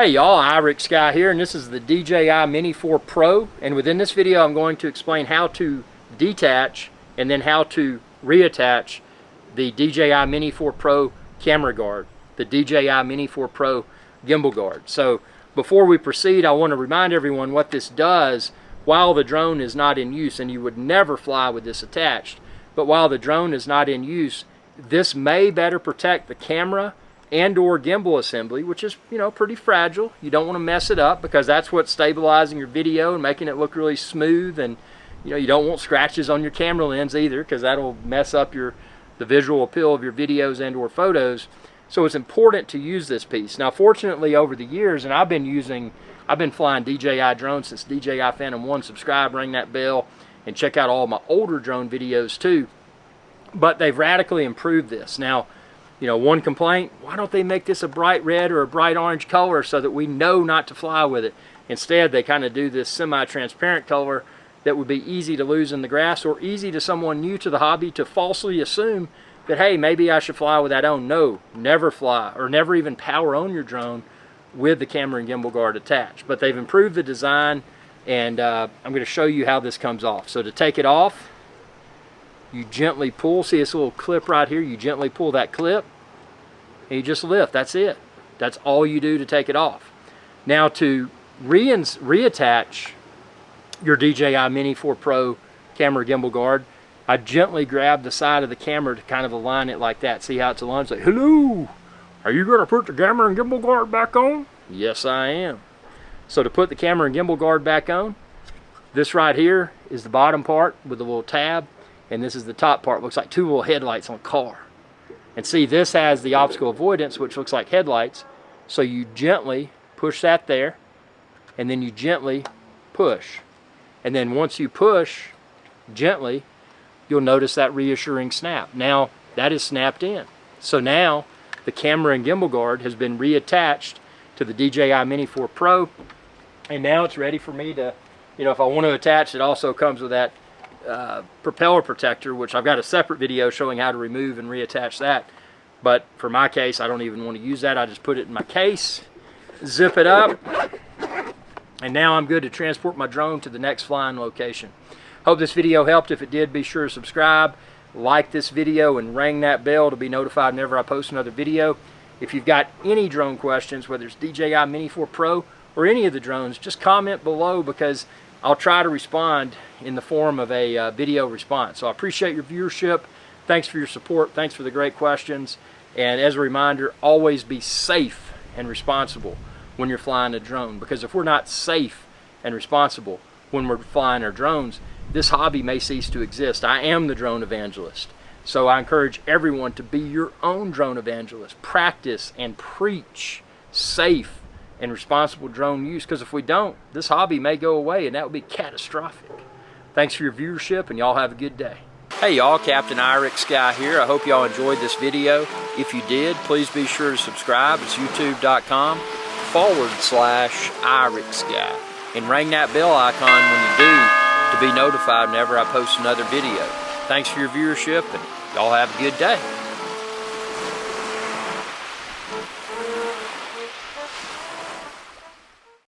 Hey y'all, Reattach Guy here, and this is the DJI Mini 4 Pro, and within this video I'm going to explain how to detach and then how to reattach the DJI Mini 4 Pro camera guard, the DJI Mini 4 Pro gimbal guard. So before we proceed, I want to remind everyone what this does while the drone is not in use, and you would never fly with this attached, but while the drone is not in use, this may better protect the camera and or gimbal assembly, which is, you know, pretty fragile. You don't want to mess it up because that's what's stabilizing your video and making it look really smooth, and you know, you don't want scratches on your camera lens either because that'll mess up the visual appeal of your videos and or photos. So it's important to use this piece. Now fortunately over the years, and I've been flying DJI drones since DJI Phantom 1. Subscribe, ring that bell, and check out all my older drone videos too. But they've radically improved this. Now, you know, one complaint, why don't they make this a bright red or a bright orange color so that we know not to fly with it? Instead, they kind of do this semi-transparent color that would be easy to lose in the grass or easy to someone new to the hobby to falsely assume that, hey, maybe I should fly with that on. No, never fly or never even power on your drone with the camera and gimbal guard attached. But they've improved the design, and I'm going to show you how this comes off. So to take it off, you gently pull. See this little clip right here? You gently pull that clip and you just lift. That's it. That's all you do to take it off. Now to reattach your DJI Mini 4 Pro camera gimbal guard, I gently grab the side of the camera to kind of align it like that. See how it's aligned? Say, hello, are you going to put the camera and gimbal guard back on? Yes, I am. So to put the camera and gimbal guard back on, this right here is the bottom part with a little tab, and this is the top part. It looks like two little headlights on a car. And see, this has the obstacle avoidance, which looks like headlights. So you gently push that there, and then you gently push. And then once you push gently, you'll notice that reassuring snap. Now that is snapped in. So now the camera and gimbal guard has been reattached to the DJI Mini 4 Pro, and now it's ready for me to, you know, if I want to attach, it also comes with that propeller protector, which I've got a separate video showing how to remove and reattach that. But for my case, I don't even want to use that. I just put it in my case, zip it up, and now I'm good to transport my drone to the next flying location. Hope this video helped. If it did, be sure to subscribe, like this video, and ring that bell to be notified whenever I post another video. If you've got any drone questions, whether it's DJI Mini 4 Pro or any of the drones, just comment below because I'll try to respond in the form of a video response. So I appreciate your viewership. Thanks for your support. Thanks for the great questions. And as a reminder, always be safe and responsible when you're flying a drone, because if we're not safe and responsible when we're flying our drones, this hobby may cease to exist. I am the drone evangelist. So I encourage everyone to be your own drone evangelist. Practice and preach safe and responsible drone use, because if we don't, this hobby may go away, and that would be catastrophic. Thanks for your viewership, and y'all have a good day. Hey y'all, Captain Reattach Guy here. I hope y'all enjoyed this video. If you did, please be sure to subscribe. It's youtube.com/Reattach Guy. And ring that bell icon when you do to be notified whenever I post another video. Thanks for your viewership, and y'all have a good day.